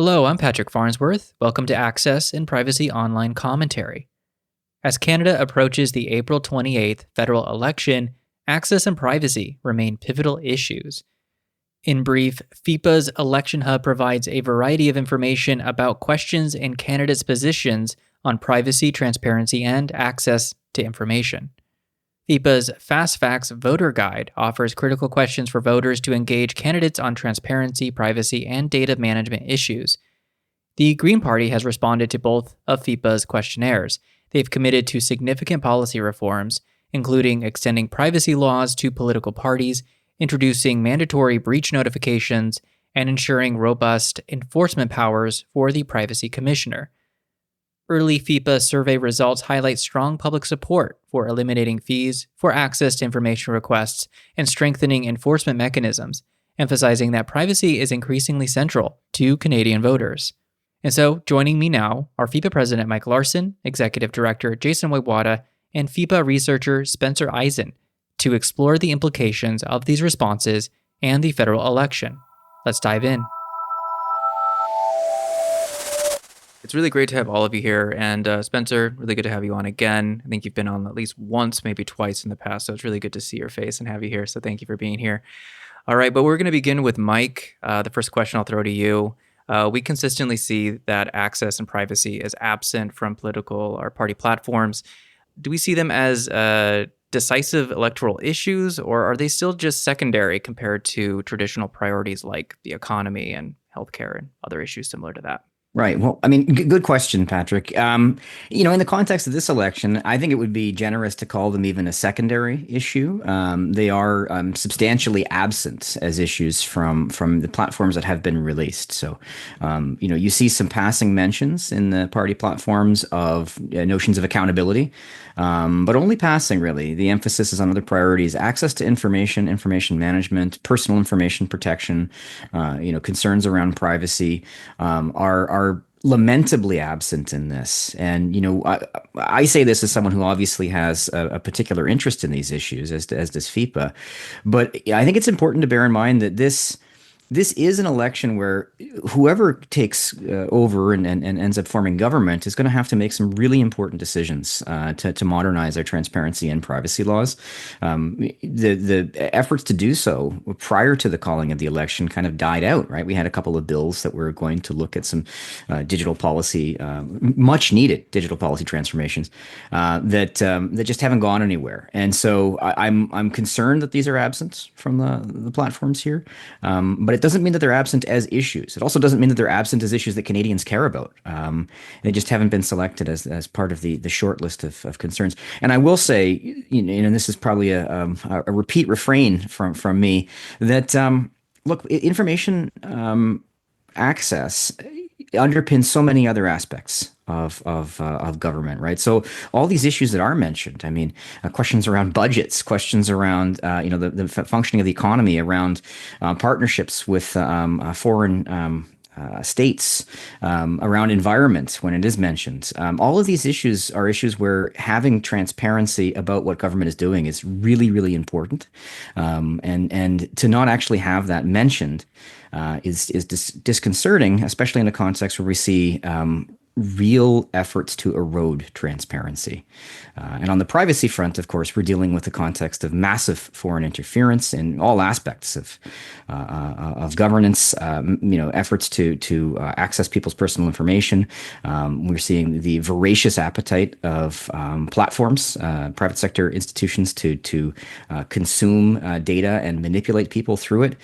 Hello, I'm Patrick Farnsworth. Welcome to Access and Privacy Online Commentary. As Canada approaches the April 28th federal election, access and privacy remain pivotal issues. In brief, FIPA's Election Hub provides a variety of information about questions and candidates' positions on privacy, transparency, and access to information. FIPA's Fast Facts Voter Guide offers critical questions for voters to engage candidates on transparency, privacy, and data management issues. The Green Party has responded to both of FIPA's questionnaires. They've committed to significant policy reforms, including extending privacy laws to political parties, introducing mandatory breach notifications, and ensuring robust enforcement powers for the Privacy Commissioner. Early FIPA survey results highlight strong public support for eliminating fees for access to information requests and strengthening enforcement mechanisms, emphasizing that privacy is increasingly central to Canadian voters. And so, joining me now are FIPA President Mike Larsen, Executive Director Jason Woywada, and FIPA Researcher Spencer Izen to explore the implications of these responses and the federal election. Let's dive in. It's really great to have all of you here. And Spencer, really good to have you on again. I think you've been on at least once, maybe twice in the past. So it's really good to see your face and have you here. So thank you for being here. All right, but we're going to begin with Mike. The first question I'll throw to you. We consistently see that access and privacy is absent from political or party platforms. Do we see them as decisive electoral issues, or are they still just secondary compared to traditional priorities like the economy and healthcare and other issues similar to that? Right. Well, I mean, good question, Patrick. In the context of this election, I think it would be generous to call them even a secondary issue. They are substantially absent as issues from the platforms that have been released. So, you see some passing mentions in the party platforms of notions of accountability, but only passing, really. The emphasis is on other priorities: access to information, information management, personal information protection, concerns around privacy are lamentably absent in this. And, I say this as someone who obviously has a particular interest in these issues, as does FIPA. But I think it's important to bear in mind that this is an election where whoever takes over and ends up forming government is going to have to make some really important decisions to modernize our transparency and privacy laws. The efforts to do so prior to the calling of the election kind of died out, right? We had a couple of bills that were going to look at some digital policy, much needed digital policy transformations that just haven't gone anywhere. And so I'm concerned that these are absent from the platforms here, but it doesn't mean that they're absent as issues. It also doesn't mean that they're absent as issues that Canadians care about. They just haven't been selected as part of the short list of concerns. And I will say, and this is probably a repeat refrain from me, that look, information access underpins so many other aspects of government, right? So all these issues that are mentioned, I mean, questions around budgets, questions around the functioning of the economy, around partnerships with foreign states, around environment when it is mentioned. All of these issues are issues where having transparency about what government is doing is really, really important. And to not actually have that mentioned is disconcerting, especially in a context where we see real efforts to erode transparency. And on the privacy front, of course, we're dealing with the context of massive foreign interference in all aspects of governance, efforts to access people's personal information. We're seeing the voracious appetite of platforms, private sector institutions to consume data and manipulate people through it.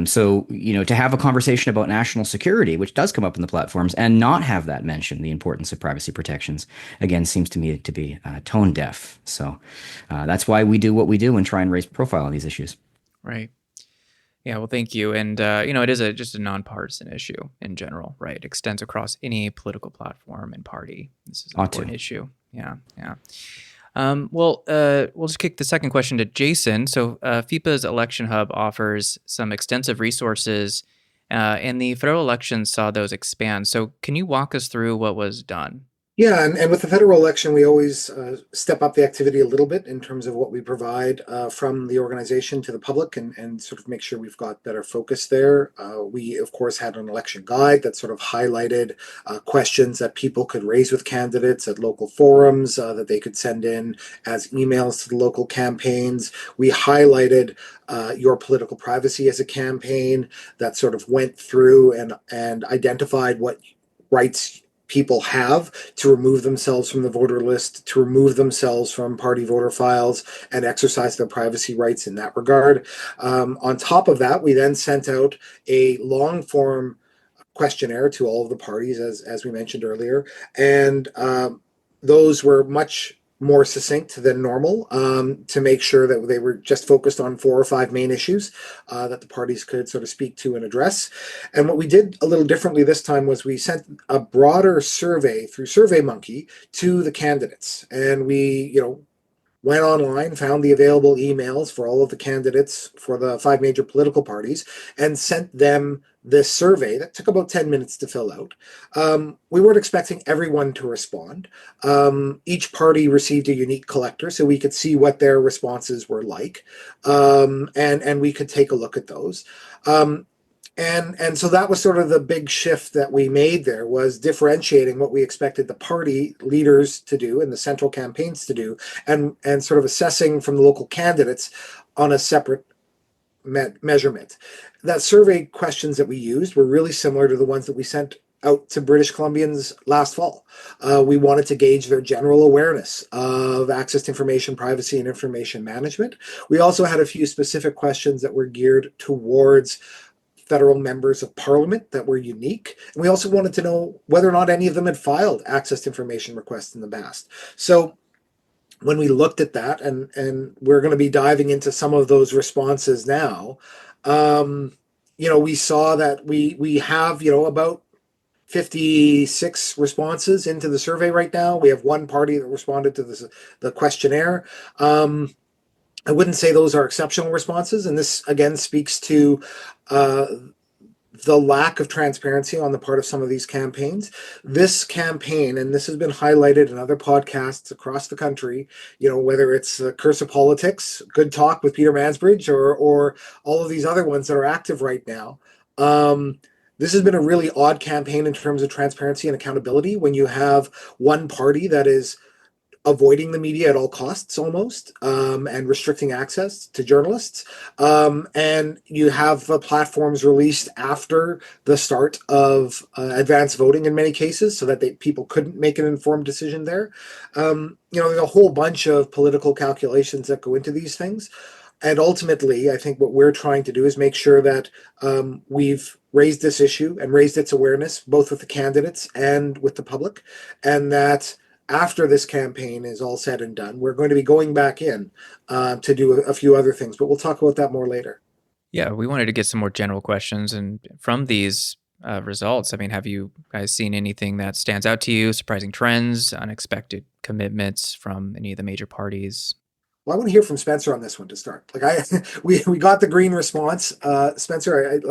So, to have a conversation about national security, which does come up in the platforms, and not have that mention, the importance of privacy protections, again, seems to me to be tone deaf. So that's why we do what we do and try and raise profile on these issues. Right. Yeah, well, thank you. And, it is just a nonpartisan issue in general, right? It extends across any political platform and party. This is an important issue. Yeah. We'll just kick the second question to Jason. So FIPA's Election Hub offers some extensive resources, and the federal elections saw those expand. So can you walk us through what was done? Yeah, and with the federal election, we always step up the activity a little bit in terms of what we provide from the organization to the public and sort of make sure we've got better focus there. We, of course, had an election guide that sort of highlighted questions that people could raise with candidates at local forums that they could send in as emails to the local campaigns. We highlighted your political privacy as a campaign that sort of went through and identified what rights people have to remove themselves from the voter list, to remove themselves from party voter files, and exercise their privacy rights in that regard. On top of that, we then sent out a long form questionnaire to all of the parties, as we mentioned earlier, and those were much more succinct than normal to make sure that they were just focused on 4 or 5 main issues that the parties could sort of speak to and address. And what we did a little differently this time was we sent a broader survey through SurveyMonkey to the candidates, and we, went online, found the available emails for all of the candidates for the 5 major political parties, and sent them this survey that took about 10 minutes to fill out. We weren't expecting everyone to respond. Each party received a unique collector, so we could see what their responses were like, and we could take a look at those. And so that was sort of the big shift that we made there, was differentiating what we expected the party leaders to do and the central campaigns to do, and sort of assessing from the local candidates on a separate measurement. That survey questions that we used were really similar to the ones that we sent out to British Columbians last fall. We wanted to gauge their general awareness of access to information, privacy, and information management. We also had a few specific questions that were geared towards federal members of parliament that were unique. And we also wanted to know whether or not any of them had filed access to information requests in the past. So when we looked at that, and we're going to be diving into some of those responses now, we saw that we have, about 56 responses into the survey right now. We have one party that responded to the questionnaire. I wouldn't say those are exceptional responses, and this again speaks to uh, the lack of transparency on the part of some of these campaigns. This campaign, and this has been highlighted in other podcasts across the country, whether it's Curse of Politics, Good Talk with Peter Mansbridge, or all of these other ones that are active right now. This has been a really odd campaign in terms of transparency and accountability when you have one party that is avoiding the media at all costs almost, and restricting access to journalists. And you have platforms released after the start of advanced voting in many cases so that people couldn't make an informed decision there. There's a whole bunch of political calculations that go into these things. And ultimately, I think what we're trying to do is make sure that we've raised this issue and raised its awareness, both with the candidates and with the public, and that after this campaign is all said and done, we're going to be going back in to do a few other things, but we'll talk about that more later. Yeah, we wanted to get some more general questions. And from these results, I mean, have you guys seen anything that stands out to you? Surprising trends, unexpected commitments from any of the major parties? Well, I want to hear from Spencer on this one to start. We got the green response. Spencer,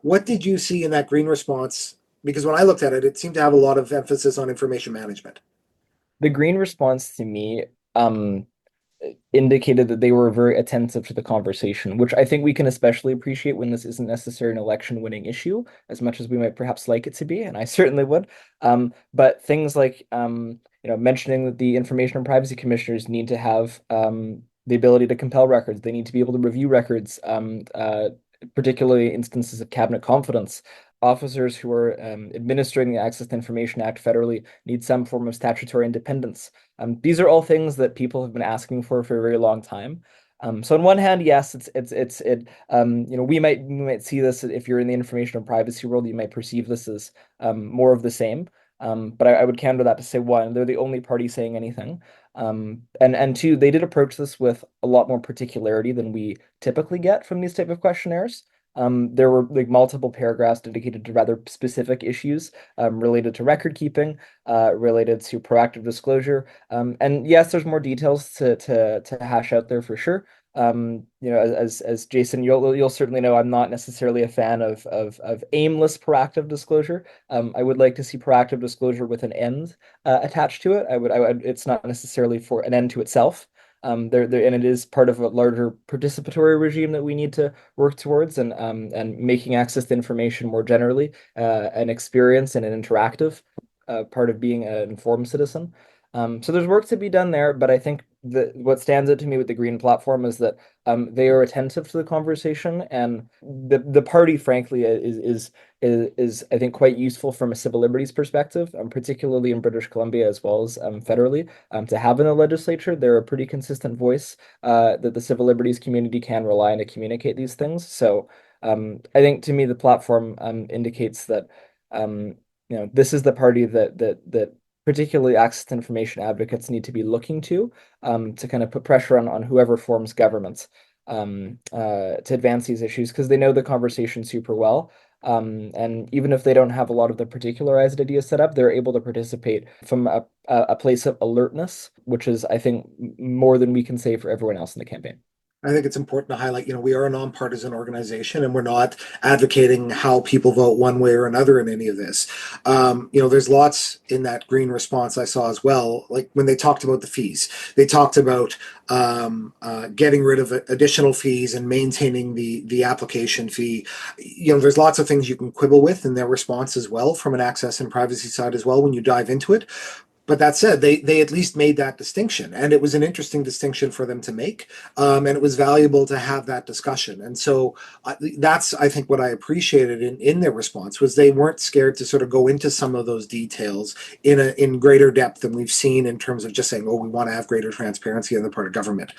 what did you see in that green response? Because when I looked at it, it seemed to have a lot of emphasis on information management. The green response to me indicated that they were very attentive to the conversation, which I think we can especially appreciate when this isn't necessarily an election-winning issue, as much as we might perhaps like it to be, and I certainly would. But things like mentioning that the information and privacy commissioners need to have the ability to compel records. They need to be able to review records, particularly instances of cabinet confidence. Officers who are administering the Access to Information Act federally need some form of statutory independence. These are all things that people have been asking for a very long time. So on one hand, yes, we might see this if you're in the information and privacy world, you might perceive this as more of the same. But I would counter that to say, one, they're the only party saying anything. And two, they did approach this with a lot more particularity than we typically get from these type of questionnaires. There were like multiple paragraphs dedicated to rather specific issues related to record keeping, related to proactive disclosure. And yes, there's more details to hash out there for sure. As Jason, you'll certainly know, I'm not necessarily a fan of aimless proactive disclosure. I would like to see proactive disclosure with an end attached to it. It's not necessarily for an end to itself. And it is part of a larger participatory regime that we need to work towards, and making access to information more generally an experience and an interactive part of being an informed citizen. So there's work to be done there, but I think what stands out to me with the Green platform is that they are attentive to the conversation, and the party, frankly, is I think quite useful from a civil liberties perspective, particularly in British Columbia as well as federally, to have in the legislature. They're a pretty consistent voice that the civil liberties community can rely on to communicate these things. So I think, to me, the platform indicates that this is the party that particularly access to information advocates need to be looking to kind of put pressure on whoever forms governments to advance these issues, because they know the conversation super well. And even if they don't have a lot of the particularized ideas set up, they're able to participate from a place of alertness, which is, I think, more than we can say for everyone else in the campaign. I think it's important to highlight, we are a nonpartisan organization, and we're not advocating how people vote one way or another in any of this. There's lots in that Green response I saw as well. Like when they talked about the fees, they talked about getting rid of additional fees and maintaining the application fee. There's lots of things you can quibble with in their response as well, from an access and privacy side as well, when you dive into it. But that said, they at least made that distinction, and it was an interesting distinction for them to make, and it was valuable to have that discussion. And so that's, I think, what I appreciated in their response, was they weren't scared to sort of go into some of those details in greater depth than we've seen, in terms of just saying, "Oh, we want to have greater transparency on the part of government."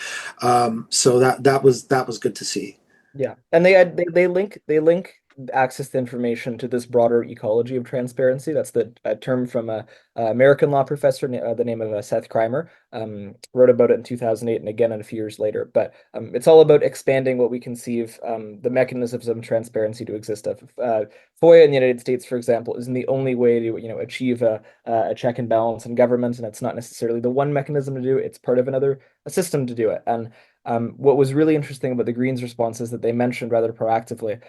So that was good to see. Yeah, and they link access to information to this broader ecology of transparency. That's a term from a American law professor, the name of Seth Krimer, wrote about it in 2008 and again a few years later. But it's all about expanding what we conceive the mechanisms of transparency to exist of. FOIA in the United States, for example, isn't the only way to achieve a check and balance in government, and it's not necessarily the one mechanism to do it. It's part of a system to do it. And what was really interesting about the Greens' response is that they mentioned rather proactively,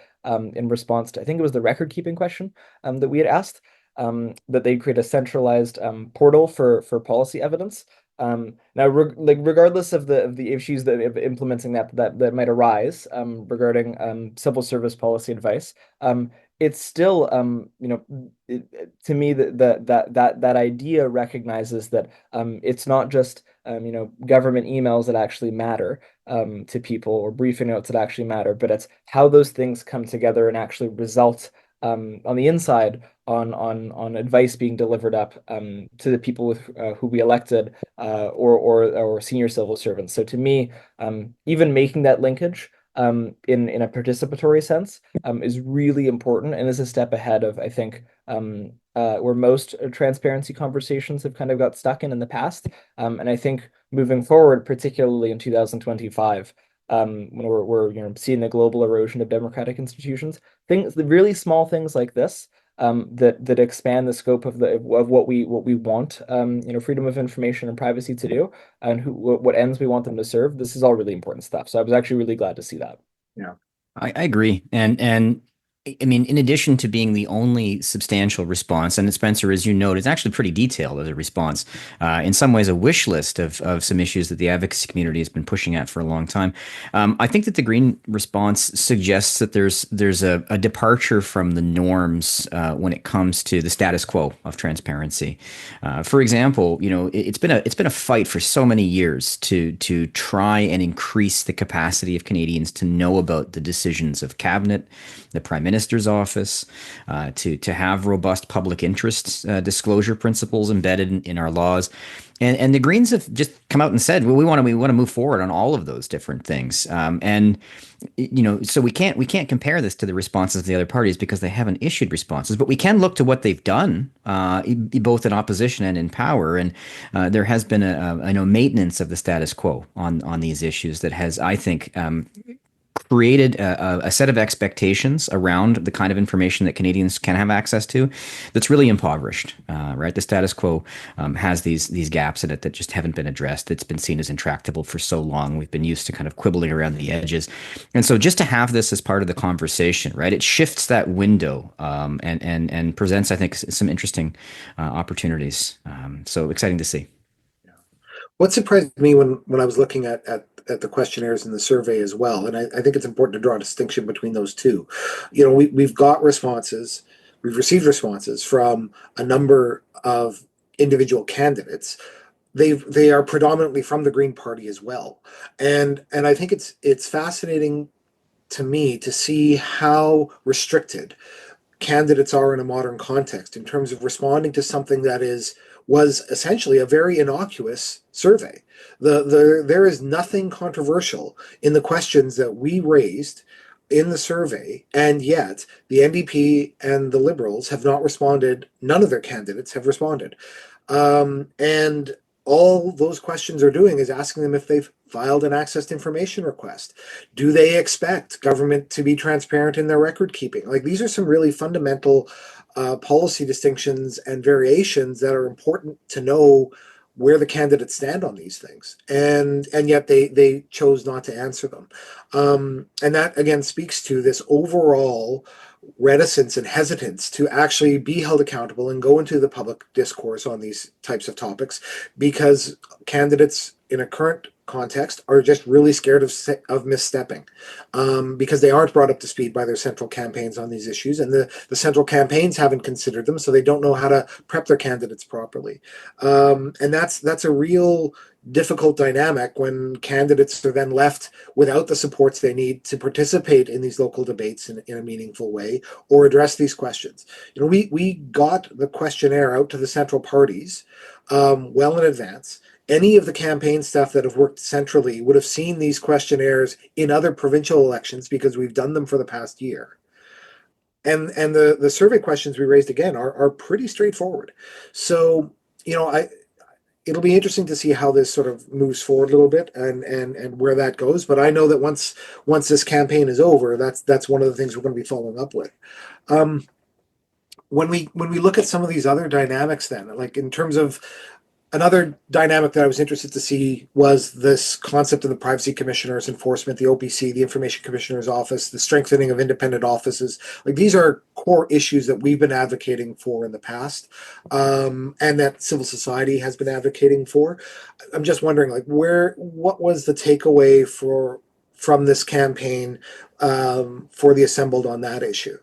in response to, I think it was the record keeping question that we had asked, that they create a centralized portal for policy evidence. Now, regardless of the issues that of implementing that might arise regarding civil service policy advice, it's still to me that idea recognizes that it's not just government emails that actually matter to people, or briefing notes that actually matter, but it's how those things come together and actually result on the inside on advice being delivered up to the people with who we elected, or senior civil servants. So to me, even making that linkage in a participatory sense is really important, and is a step ahead of, I think, where most transparency conversations have kind of got stuck in the past. And I think moving forward, particularly in 2025, when we're seeing the global erosion of democratic institutions, the really small things like this that expand the scope of what we want freedom of information and privacy to do, and what ends we want them to serve. This is all really important stuff. So I was actually really glad to see that. Yeah, I agree. And I mean, in addition to being the only substantial response, and Spencer, as you note, is actually pretty detailed as a response, in some ways a wish list of some issues that the advocacy community has been pushing at for a long time. I think that the Green response suggests that there's a departure from the norms when it comes to the status quo of transparency. For example, it's been a fight for so many years to try and increase the capacity of Canadians to know about the decisions of cabinet, the Prime Minister's office, to have robust public interest disclosure principles embedded in our laws. And the Greens have just come out and said, well, we want to move forward on all of those different things. So we can't compare this to the responses of the other parties, because they haven't issued responses, but we can look to what they've done, both in opposition and in power. And there has been a maintenance of the status quo on these issues that has, I think, created a set of expectations around the kind of information that Canadians can have access to that's really impoverished, right? The status quo has these gaps in it that just haven't been addressed. It's been seen as intractable for so long. We've been used to kind of quibbling around the edges. And so just to have this as part of the conversation, right, it shifts that window and presents, I think, some interesting opportunities. So exciting to see. What surprised me when I was looking at the questionnaires and the survey as well, and I think it's important to draw a distinction between those two. We've got responses, we've received responses from a number of individual candidates. They are predominantly from the Green Party as well, and I think it's fascinating to me to see how restricted candidates are in a modern context in terms of responding to something that was essentially a very innocuous survey. There is nothing controversial in the questions that we raised in the survey, and yet the NDP and the Liberals have not responded. None of their candidates have responded. And all those questions are doing is asking them if they've filed an access to information request. Do they expect government to be transparent in their record keeping? Like, these are some really fundamental policy distinctions and variations that are important to know where the candidates stand on these things, and yet they chose not to answer them, and that again speaks to this overall reticence and hesitance to actually be held accountable and go into the public discourse on these types of topics, because candidates in a current context are just really scared of misstepping, because they aren't brought up to speed by their central campaigns on these issues, and the central campaigns haven't considered them, so they don't know how to prep their candidates properly, and that's a real difficult dynamic when candidates are then left without the supports they need to participate in these local debates in a meaningful way or address these questions. We got the questionnaire out to the central parties well in advance. Any of the campaign staff that have worked centrally would have seen these questionnaires in other provincial elections because we've done them for the past year. And the survey questions we raised again are pretty straightforward. So, it'll be interesting to see how this sort of moves forward a little bit and where that goes. But I know that once this campaign is over, that's one of the things we're going to be following up with. When we look at some of these other dynamics, then, like in terms of another dynamic that I was interested to see was this concept of the Privacy Commissioner's enforcement, the OPC, the Information Commissioner's Office, the strengthening of independent offices. Like, these are core issues that we've been advocating for in the past, and that civil society has been advocating for. I'm just wondering, like, what was the takeaway from this campaign for the Assembled on that issue?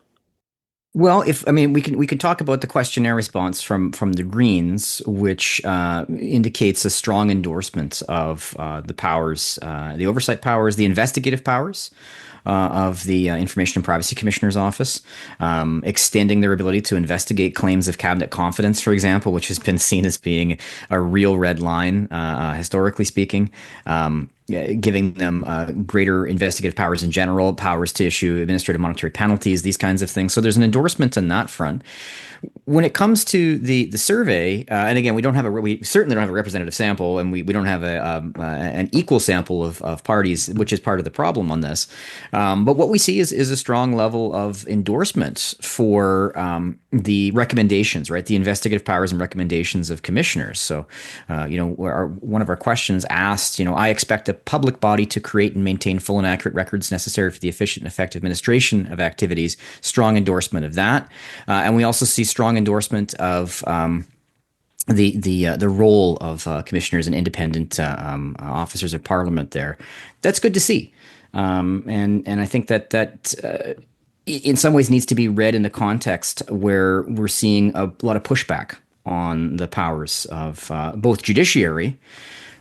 Well, we can talk about the questionnaire response from the Greens, which indicates a strong endorsement of the powers, the oversight powers, the investigative powers of the Information and Privacy Commissioner's Office, extending their ability to investigate claims of cabinet confidence, for example, which has been seen as being a real red line, historically speaking. Giving them greater investigative powers in general, powers to issue administrative monetary penalties, these kinds of things. So there's an endorsement on that front. When it comes to the survey, and again, we certainly don't have a representative sample, and we don't have an equal sample of parties, which is part of the problem on this. But what we see is a strong level of endorsement for the recommendations, right? The investigative powers and recommendations of commissioners. So, one of our questions asked, I expect a public body to create and maintain full and accurate records necessary for the efficient and effective administration of activities. Strong endorsement of that, and we also see strong endorsement of the role of commissioners and independent officers of Parliament there. That's good to see, and I think that in some ways needs to be read in the context where we're seeing a lot of pushback on the powers of both judiciary,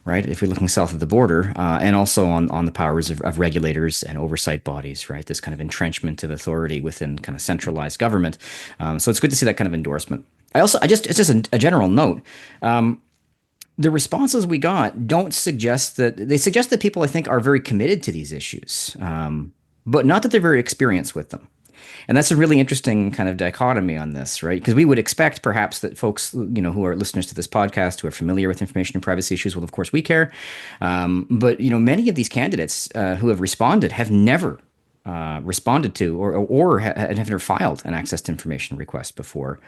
right, if we're looking south of the border, and also on the powers of regulators and oversight bodies, right, this kind of entrenchment of authority within kind of centralized government. So it's good to see that kind of endorsement. It's just a general note. The responses we got don't suggest that, they suggest that people, I think, are very committed to these issues, but not that they're very experienced with them. And that's a really interesting kind of dichotomy on this, right? Because we would expect perhaps that folks, who are listeners to this podcast, who are familiar with information and privacy issues, well, of course we care. But, many of these candidates who have responded have never responded to or have never filed an access to information request before.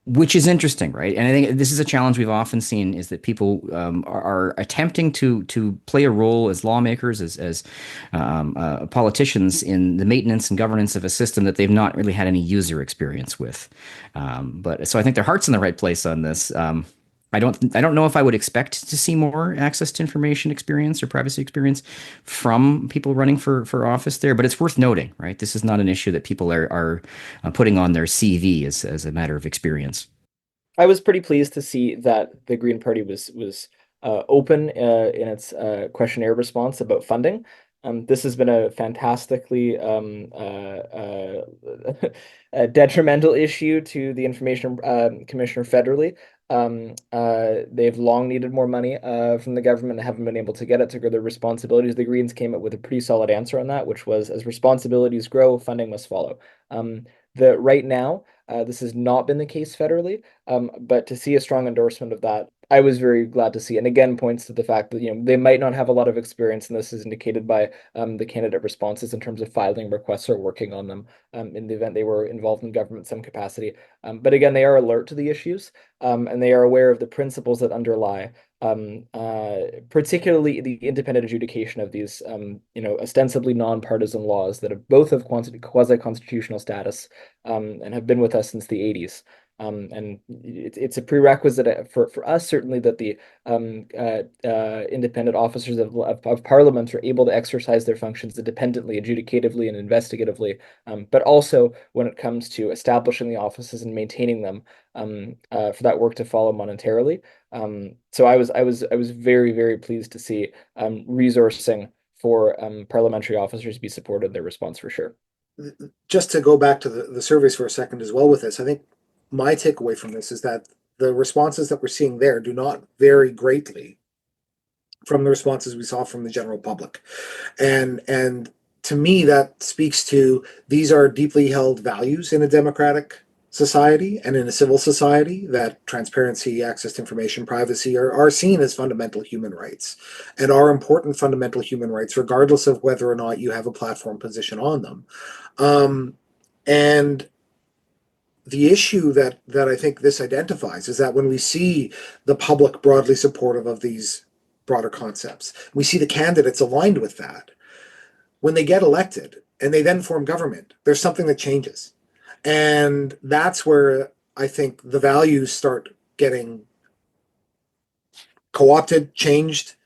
Which is interesting, right? And I think this is a challenge we've often seen is that people are attempting to play a role as lawmakers, as politicians in the maintenance and governance of a system that they've not really had any user experience with. But so I think their heart's in the right place on this. I don't know if I would expect to see more access to information experience or privacy experience from people running for office there, but it's worth noting, right? This is not an issue that people are putting on their CV as a matter of experience. I was pretty pleased to see that the Green Party was open in its questionnaire response about funding. This has been a fantastically detrimental issue to the Information Commissioner federally. They've long needed more money from the government and haven't been able to get it to grow their responsibilities. The Greens came up with a pretty solid answer on that, which was as responsibilities grow, funding must follow. Right now, this has not been the case federally, but to see a strong endorsement of that, I was very glad to see. And again, points to the fact that they might not have a lot of experience, and this is indicated by the candidate responses in terms of filing requests or working on them in the event they were involved in government in some capacity. But again, they are alert to the issues, and they are aware of the principles that underlie particularly the independent adjudication of these, ostensibly nonpartisan laws that have both of quasi-constitutional status and have been with us since the 80s. And it's a prerequisite for us, certainly, that the independent officers of Parliament are able to exercise their functions independently, adjudicatively, and investigatively. But also when it comes to establishing the offices and maintaining them, for that work to follow monetarily. So I was very, very pleased to see resourcing for parliamentary officers be supported in their response for sure. Just to go back to the surveys for a second as well with this, I think my takeaway from this is that the responses that we're seeing there do not vary greatly from the responses we saw from the general public. And to me, that speaks to these are deeply held values in a democratic society and in a civil society, that transparency, access to information, privacy are seen as fundamental human rights and are important fundamental human rights, regardless of whether or not you have a platform position on them. And the issue that I think this identifies is that when we see the public broadly supportive of these broader concepts, we see the candidates aligned with that. When they get elected and they then form government, there's something that changes. And that's where I think the values start getting co-opted, changed,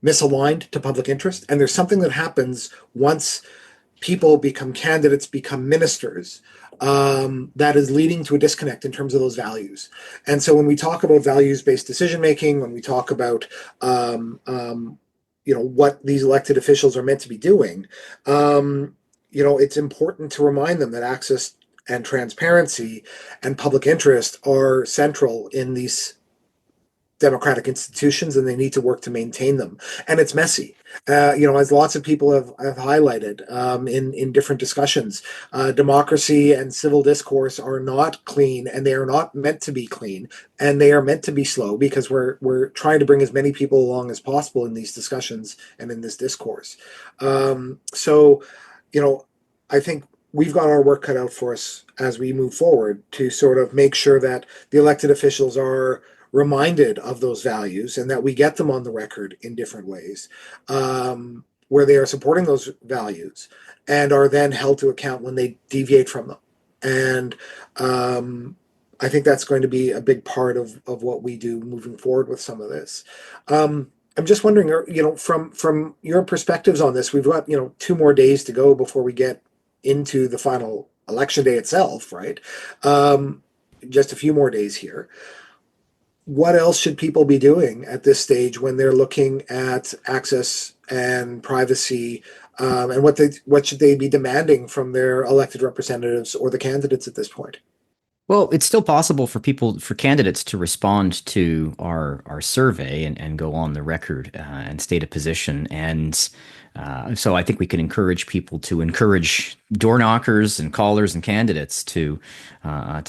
misaligned to public interest. And there's something that happens once people become candidates, become ministers, that is leading to a disconnect in terms of those values. And so when we talk about values-based decision-making, when we talk about what these elected officials are meant to be doing, it's important to remind them that access and transparency and public interest are central in these democratic institutions, and they need to work to maintain them. And it's messy, as lots of people have highlighted in different discussions. Democracy and civil discourse are not clean, and they are not meant to be clean, and they are meant to be slow because we're trying to bring as many people along as possible in these discussions and in this discourse. So I think we've got our work cut out for us as we move forward to sort of make sure that the elected officials are reminded of those values and that we get them on the record in different ways, where they are supporting those values and are then held to account when they deviate from them. And I think that's going to be a big part of what we do moving forward with some of this. I'm just wondering, from your perspectives on this, we've got 2 more days to go before we get into the final election day itself, right? Just a few more days here. What else should people be doing at this stage when they're looking at access and privacy, and what should they be demanding from their elected representatives or the candidates at this point? Well, it's still possible for candidates to respond to our survey and go on the record and state a position. And So I think we can encourage people to encourage door knockers and callers and candidates to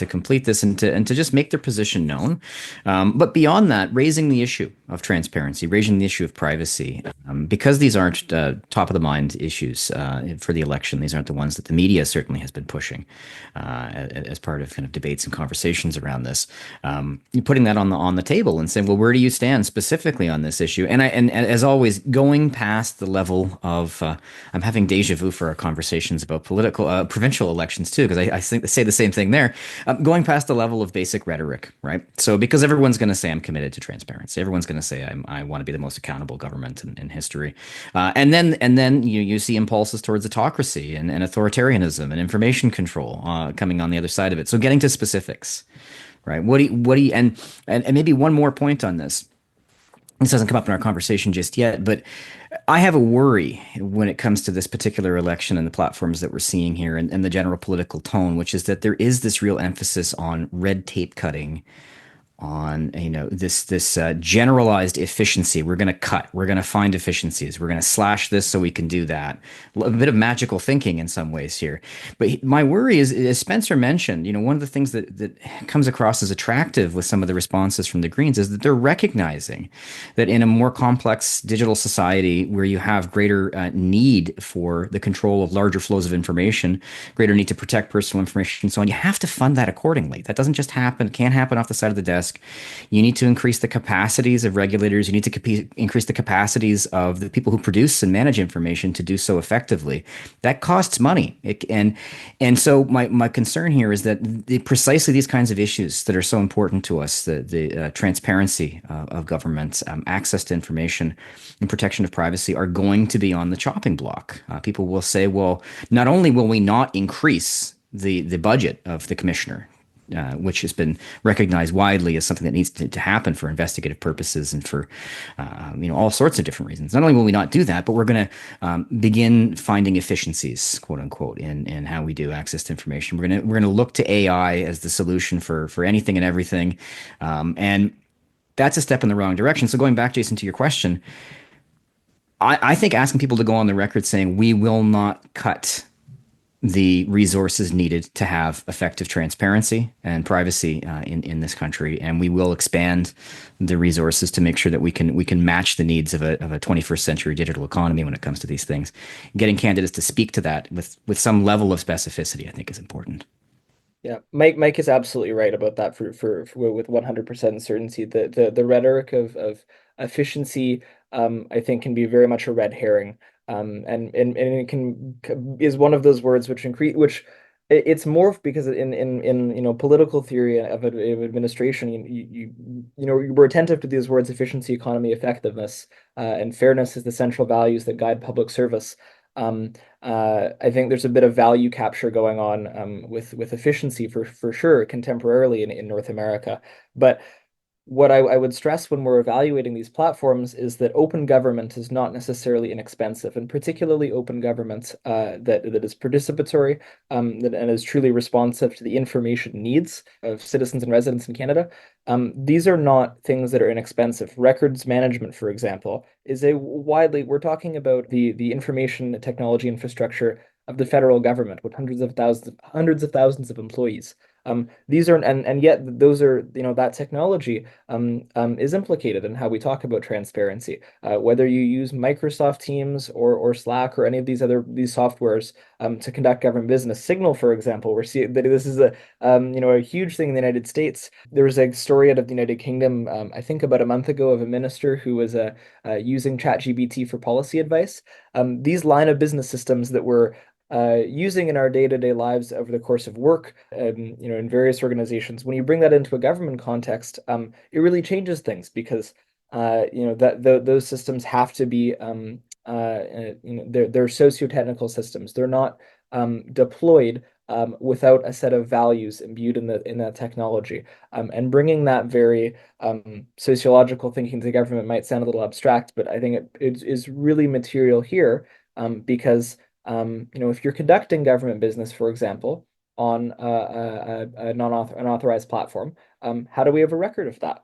complete this and to just make their position known. But beyond that, raising the issue of transparency, raising the issue of privacy, because these aren't top of the mind issues for the election. These aren't the ones that the media certainly has been pushing as part of kind of debates and conversations around this. You're putting that on the table and saying, well, where do you stand specifically on this issue? And as always, going past the level of I'm having deja vu for our conversations about political provincial elections too, because I think they say the same thing there. Going past the level of basic rhetoric, right? So because everyone's going to say I'm committed to transparency, everyone's going to say I want to be the most accountable government in history, and then you see impulses towards autocracy and authoritarianism and information control coming on the other side of it. So getting to specifics, right? What do you and maybe one more point on this. This doesn't come up in our conversation just yet, but I have a worry when it comes to this particular election and the platforms that we're seeing here and the general political tone, which is that there is this real emphasis on red tape cutting, on this generalized efficiency. We're going to cut. We're going to find efficiencies. We're going to slash this so we can do that. A bit of magical thinking in some ways here. But my worry is, as Spencer mentioned, one of the things that comes across as attractive with some of the responses from the Greens is that they're recognizing that in a more complex digital society where you have greater need for the control of larger flows of information, greater need to protect personal information, and so on, you have to fund that accordingly. That doesn't just happen. Can't happen off the side of the desk. You need to increase the capacities of regulators. You need to increase the capacities of the people who produce and manage information to do so effectively. That costs money. And so my concern here is that precisely these kinds of issues that are so important to us, the transparency of government, access to information, and protection of privacy are going to be on the chopping block. People will say, well, not only will we not increase the budget of the commissioner, which has been recognized widely as something that needs to happen for investigative purposes and for all sorts of different reasons. Not only will we not do that, but we're going to begin finding efficiencies, quote unquote, in how we do access to information. We're going to look to AI as the solution for anything and everything, and that's a step in the wrong direction. So going back, Jason, to your question, I think asking people to go on the record saying we will not cut the resources needed to have effective transparency and privacy in this country, and we will expand the resources to make sure that we can match the needs of a 21st century digital economy when it comes to these things. Getting candidates to speak to that with some level of specificity, I think, is important. Yeah, Mike is absolutely right about that for with 100% certainty. The rhetoric of efficiency, I think, can be very much a red herring. And it is one of those words which it's morphed because in political theory of administration, we're attentive to these words: efficiency, economy, effectiveness, and fairness is the central values that guide public service. I think there's a bit of value capture going on with efficiency for sure contemporarily in North America, but what I would stress when we're evaluating these platforms is that open government is not necessarily inexpensive, and particularly open government that is participatory and is truly responsive to the information needs of citizens and residents in Canada. These are not things that are inexpensive. Records management, for example, is we're talking about the information technology infrastructure of the federal government with hundreds of thousands of employees. These are and yet those are that technology is implicated in how we talk about transparency. Whether you use Microsoft Teams or Slack or any of these softwares to conduct government business. Signal, for example, we're seeing that this is a huge thing in the United States. There was a story out of the United Kingdom, I think about a month ago, of a minister who was using ChatGPT for policy advice. These line of business systems that were using in our day-to-day lives over the course of work, in various organizations. When you bring that into a government context, it really changes things because those systems have to be they're socio-technical systems. They're not deployed without a set of values imbued in that technology. And bringing that very sociological thinking to government might sound a little abstract, but I think it is really material here because if you're conducting government business, for example, on an unauthorized platform, how do we have a record of that?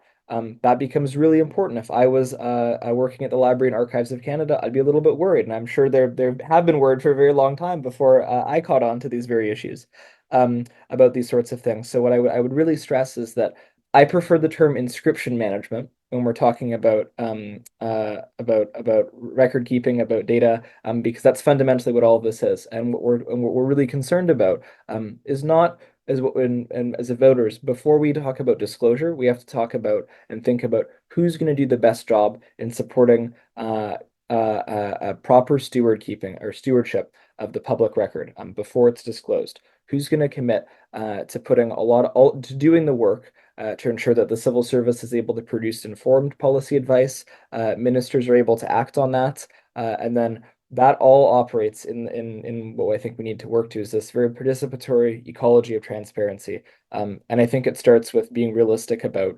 that becomes really important. If I was working at the Library and Archives of Canada, I'd be a little bit worried, and I'm sure there have been worried for a very long time before I caught on to these very issues about these sorts of things. So what I would really stress is that I prefer the term inscription management when we're talking about record keeping, about data, because that's fundamentally what all of this is. And what we're really concerned about is not as what and as a voters, before we talk about disclosure, we have to talk about and think about who's going to do the best job in supporting proper steward keeping or stewardship of the public record before it's disclosed. Who's going to commit to putting to doing the work to ensure that the civil service is able to produce informed policy advice, ministers are able to act on that, and then that all operates in what I think we need to work to is this very participatory ecology of transparency. And I think it starts with being realistic about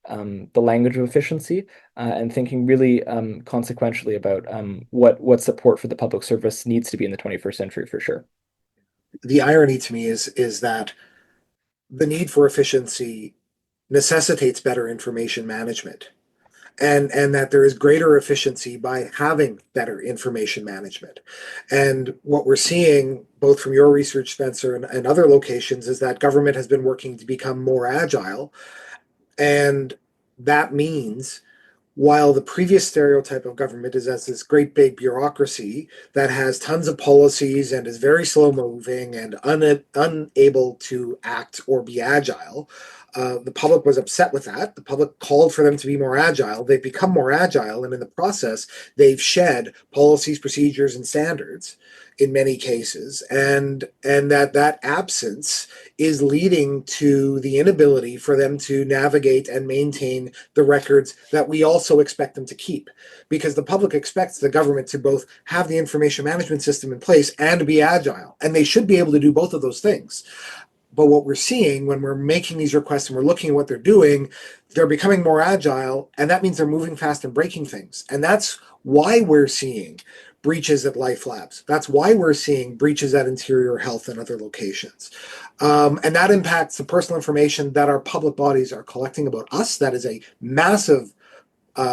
the language of efficiency and thinking really consequentially about what support for the public service needs to be in the 21st century for sure. The irony to me is that the need for efficiency necessitates better information management, and that there is greater efficiency by having better information management. And what we're seeing both from your research, Spencer, and other locations is that government has been working to become more agile, and that means while the previous stereotype of government is as this great big bureaucracy that has tons of policies and is very slow moving and unable to act or be agile, the public was upset with that. The public called for them to be more agile. They've become more agile, and in the process, they've shed policies, procedures, and standards in many cases, and that absence is leading to the inability for them to navigate and maintain the records that we also expect them to keep, because the public expects the government to both have the information management system in place and be agile, and they should be able to do both of those things. But what we're seeing when we're making these requests and we're looking at what they're doing, they're becoming more agile, and that means they're moving fast and breaking things. And that's why we're seeing breaches at Life Labs. That's why we're seeing breaches at Interior Health and other locations. And that impacts the personal information that our public bodies are collecting about us. That is a massive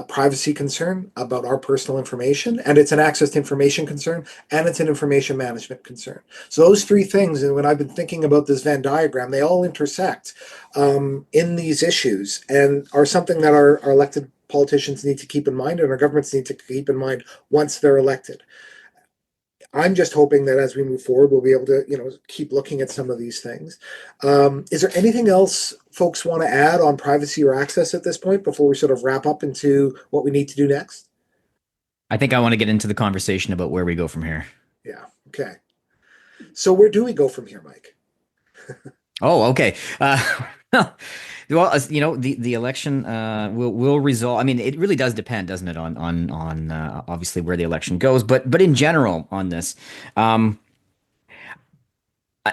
privacy concern about our personal information, and it's an access to information concern, and it's an information management concern. So those three things, and when I've been thinking about this Venn diagram, they all intersect in these issues and are something that our elected politicians need to keep in mind and our governments need to keep in mind once they're elected. I'm just hoping that as we move forward, we'll be able to, keep looking at some of these things. Is there anything else folks want to add on privacy or access at this point before we sort of wrap up into what we need to do next? I think I want to get into the conversation about where we go from here. Yeah. Okay. So where do we go from here, Mike? Oh, okay. Well, the election will resolve. I mean, it really does depend, doesn't it, on obviously where the election goes. But in general, on this,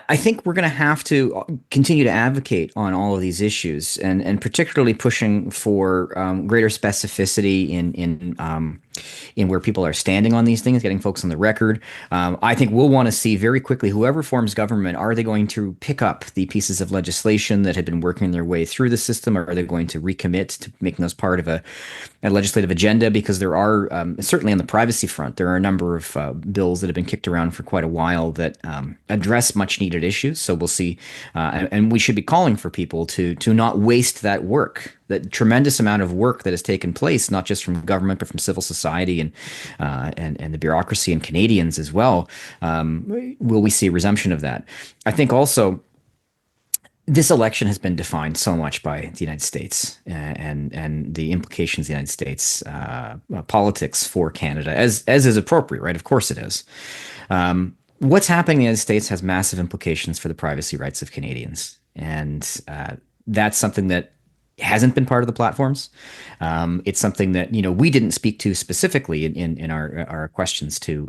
I think we're going to have to continue to advocate on all of these issues, and particularly pushing for greater specificity in where people are standing on these things, getting folks on the record. I think we'll want to see very quickly, whoever forms government, are they going to pick up the pieces of legislation that had been working their way through the system, or are they going to recommit to making those part of a legislative agenda? Because there are, certainly on the privacy front, there are a number of bills that have been kicked around for quite a while that address much needed issues. So we'll see, and we should be calling for people to not waste that work, that tremendous amount of work that has taken place, not just from government, but from civil society and the bureaucracy and Canadians as well. Will we see a resumption of that? I think also this election has been defined so much by the United States and the implications of the United States politics for Canada, as is appropriate, right? Of course it is. What's happening in the United States has massive implications for the privacy rights of Canadians. And that's something that hasn't been part of the platforms. It's something that, we didn't speak to specifically in our questions to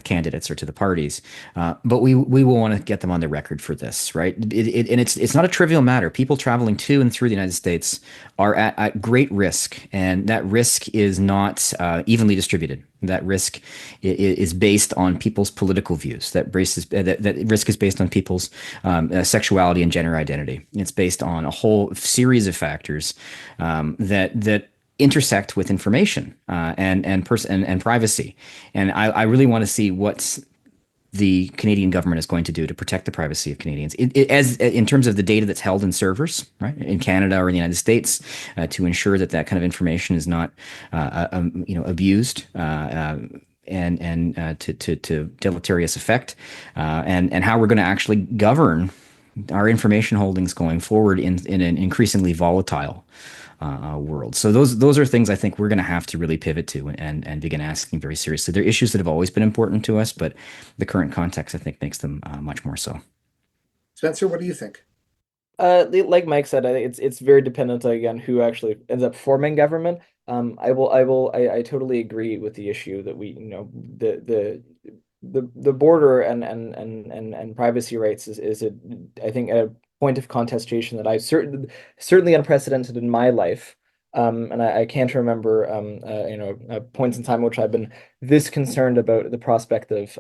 candidates or to the parties. But we will want to get them on the record for this, right? And it's not a trivial matter. People traveling to and through the United States are at great risk, and that risk is not evenly distributed. That risk is based on people's political views. That risk is based on people's sexuality and gender identity. It's based on a whole series of factors that intersect with information and privacy. And I really want to see what the Canadian government is going to do to protect the privacy of Canadians, as in terms of the data that's held in servers, right, in Canada or in the United States, to ensure that that kind of information is not, abused. And to deleterious effect, and how we're going to actually govern our information holdings going forward in an increasingly volatile world. So those are things I think we're going to have to really pivot to and begin asking very seriously. They're issues that have always been important to us, but the current context, I think, makes them much more so. Spencer, what do you think? Like Mike said, I think it's very dependent again who actually ends up forming government. I totally agree with the issue that the border and privacy rights is I think a point of contestation that I certainly unprecedented in my life. And I can't remember points in time in which I've been this concerned about the prospect of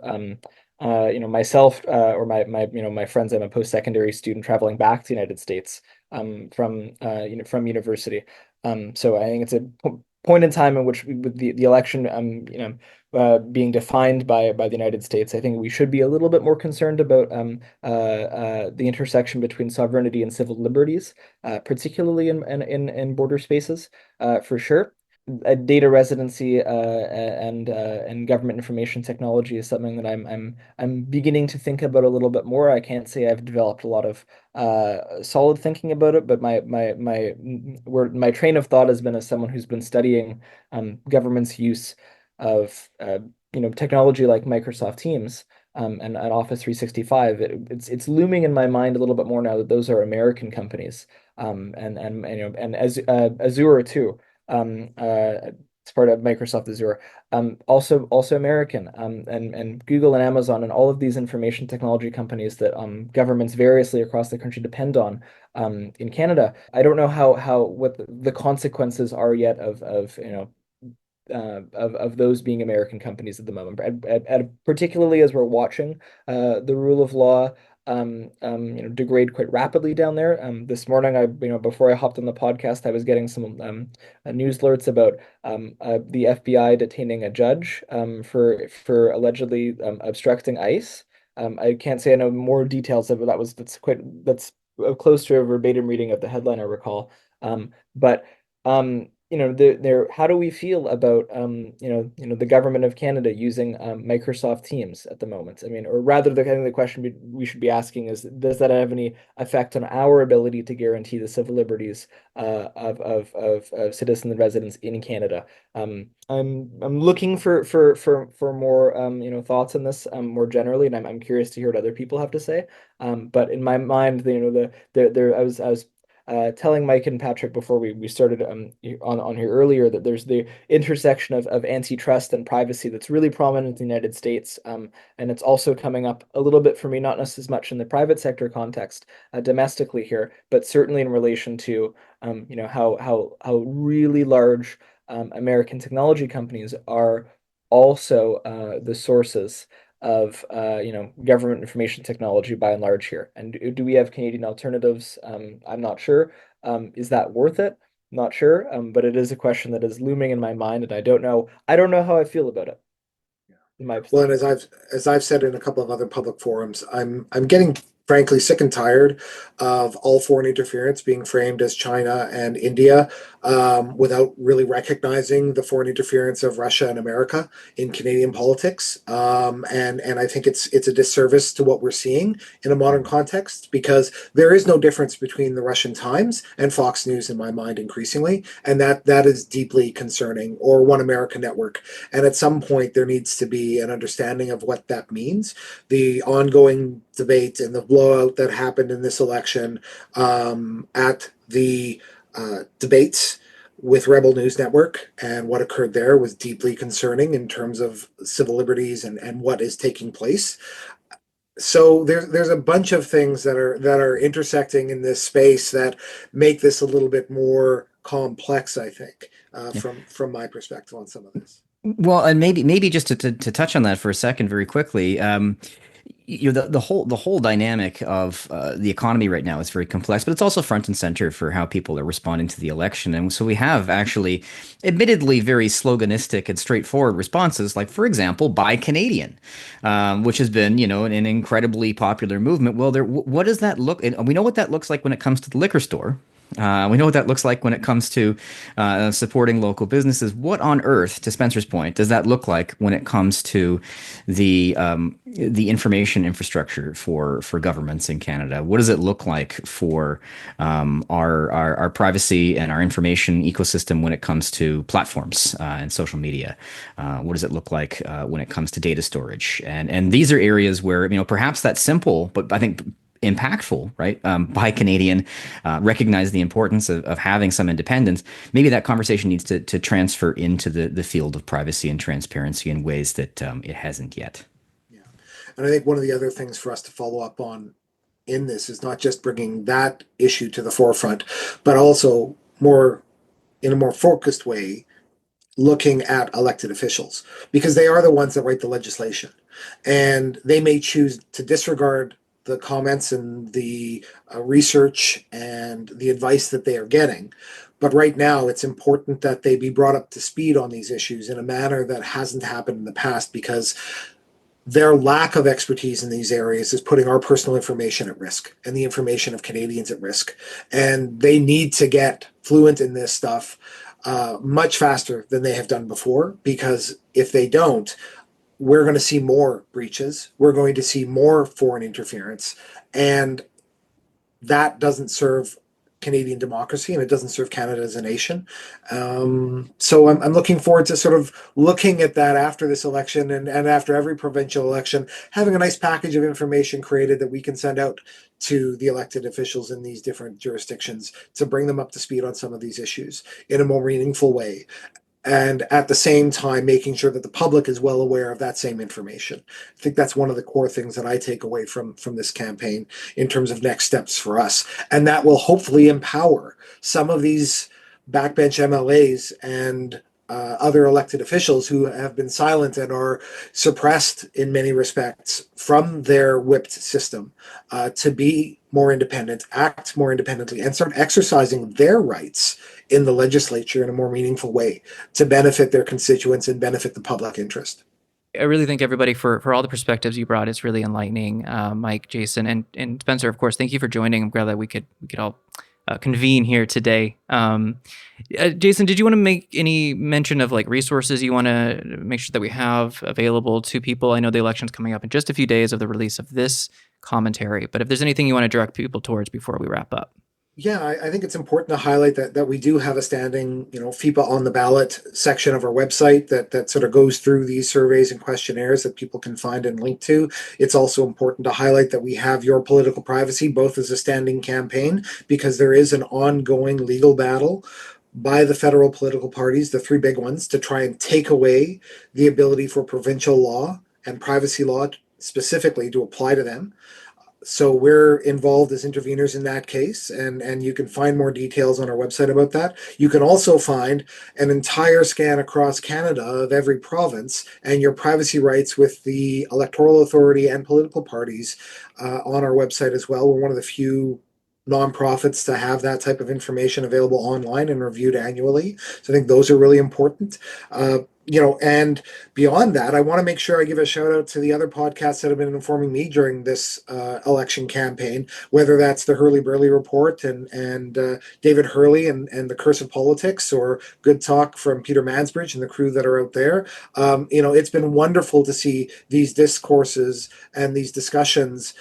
myself or my friends. I'm a post-secondary student traveling back to the United States from university. So I think it's a point in time in which with the election being defined by the United States, I think we should be a little bit more concerned about the intersection between sovereignty and civil liberties, particularly in border spaces, for sure. Data residency and government information technology is something that I'm beginning to think about a little bit more. I can't say I've developed a lot of solid thinking about it, but my train of thought has been as someone who's been studying government's use of technology like Microsoft Teams and Office 365. It's looming in my mind a little bit more now that those are American companies, and Azure too. It's part of Microsoft Azure, also American, and Google and Amazon and all of these information technology companies that governments variously across the country depend on in Canada. I don't know what the consequences are yet of those being American companies at the moment, particularly as we're watching the rule of law degrade quite rapidly down there. This morning, before I hopped on the podcast, I was getting some news alerts about the FBI detaining a judge for allegedly obstructing ICE. I can't say I know more details of it. That's close to a verbatim reading of the headline I recall. But how do we feel about the government of Canada using Microsoft Teams at the moment? I mean, or rather, the question we should be asking is, does that have any effect on our ability to guarantee the civil liberties of citizens and residents in Canada? I'm looking for more thoughts on this more generally, and I'm curious to hear what other people have to say. But in my mind, I was telling Mike and Patrick before we started on here earlier that there's the intersection of antitrust and privacy that's really prominent in the United States, and it's also coming up a little bit for me, not as much in the private sector context domestically here, but certainly in relation to how really large American technology companies are also the sources of government information technology by and large here. And do we have Canadian alternatives? I'm not sure. Is that worth it? Not sure. But it is a question that is looming in my mind, and I don't know how I feel about it. Well, and as I've said in a couple of other public forums, I'm getting frankly sick and tired of all foreign interference being framed as China and India, without really recognizing the foreign interference of Russia and America in Canadian politics. And I think it's a disservice to what we're seeing in a modern context, because there is no difference between the Russian Times and Fox News in my mind increasingly, and that is deeply concerning, or One America Network. And at some point there needs to be an understanding of what that means. The ongoing debate and the blowout that happened in this election at the debates with Rebel News Network, and what occurred there was deeply concerning in terms of civil liberties and what is taking place. So there's a bunch of things that are intersecting in this space that make this a little bit more complex, I think, Yeah. from my perspective on some of this. Well, and maybe just to touch on that for a second, very quickly. The whole dynamic of the economy right now is very complex, but it's also front and center for how people are responding to the election. And so we have actually, admittedly, very sloganistic and straightforward responses, like, for example, Buy Canadian, which has been, an incredibly popular movement. Well, what does that look? And we know what that looks like when it comes to the liquor store. We know what that looks like when it comes to supporting local businesses. What on earth, to Spencer's point, does that look like when it comes to the information infrastructure for governments in Canada? What does it look like for our privacy and our information ecosystem when it comes to platforms and social media? What does it look like when it comes to data storage? And these are areas where perhaps that's simple, but I think impactful, right? Buy Canadian, recognize the importance of having some independence. Maybe that conversation needs to transfer into the field of privacy and transparency in ways that it hasn't yet. Yeah. And I think one of the other things for us to follow up on in this is not just bringing that issue to the forefront, but also in a more focused way, looking at elected officials, because they are the ones that write the legislation, and they may choose to disregard the comments and the research and the advice that they are getting. But right now, it's important that they be brought up to speed on these issues in a manner that hasn't happened in the past, because their lack of expertise in these areas is putting our personal information at risk and the information of Canadians at risk. And they need to get fluent in this stuff much faster than they have done before, because if they don't, we're going to see more breaches. We're going to see more foreign interference, and that doesn't serve Canadian democracy, and it doesn't serve Canada as a nation. So I'm looking forward to sort of looking at that after this election, and after every provincial election, having a nice package of information created that we can send out to the elected officials in these different jurisdictions to bring them up to speed on some of these issues in a more meaningful way. And at the same time, making sure that the public is well aware of that same information. I think that's one of the core things that I take away from this campaign in terms of next steps for us. And that will hopefully empower some of these backbench MLAs and other elected officials who have been silent and are suppressed in many respects from their whipped system to be more independent, act more independently, and start exercising their rights in the legislature in a more meaningful way to benefit their constituents and benefit the public interest. I really thank everybody for all the perspectives you brought. It's really enlightening, Mike, Jason, and Spencer. Of course, thank you for joining. I'm glad that we could all convene here today. Jason, did you want to make any mention of like resources you want to make sure that we have available to people? I know the election's coming up in just a few days of the release of this commentary, but if there's anything you want to direct people towards before we wrap up. Yeah, I think it's important to highlight that we do have a standing, FIPA on the ballot section of our website that sort of goes through these surveys and questionnaires that people can find and link to. It's also important to highlight that we have Your Political Privacy, both as a standing campaign, because there is an ongoing legal battle by the federal political parties, the three big ones, to try and take away the ability for provincial law and privacy law specifically to apply to them. So we're involved as interveners in that case, and you can find more details on our website about that. You can also find an entire scan across Canada of every province and your privacy rights with the Electoral Authority and political parties on our website as well. We're one of the few nonprofits to have that type of information available online and reviewed annually. So I think those are really important. And beyond that, I want to make sure I give a shout out to the other podcasts that have been informing me during this election campaign, whether that's the Hurley Burley Report and David Hurley and the Curse of Politics, or Good Talk from Peter Mansbridge and the crew that are out there. It's been wonderful to see these discourses and these discussions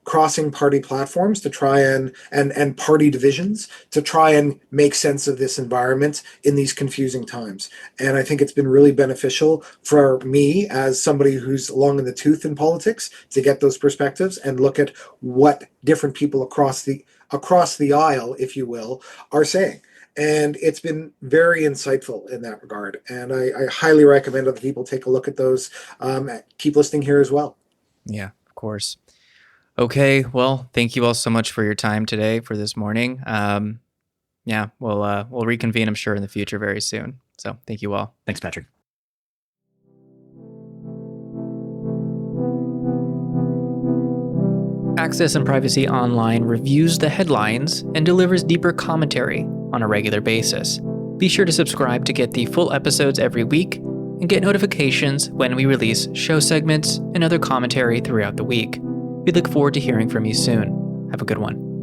crossing party platforms to try and party divisions to try and make sense of this environment in these confusing times. And I think it's been really beneficial for me as somebody who's long in the tooth in politics to get those perspectives and look at what different people across the aisle, if you will, are saying. And it's been very insightful in that regard. And I highly recommend other people take a look at those. Keep listening here as well. Yeah, of course. Okay, well, thank you all so much for your time today for this morning. Yeah, we'll reconvene, I'm sure, in the future very soon. So thank you all. Thanks, Patrick. Access and Privacy Online reviews the headlines and delivers deeper commentary on a regular basis. Be sure to subscribe to get the full episodes every week and get notifications when we release show segments and other commentary throughout the week. We look forward to hearing from you soon. Have a good one.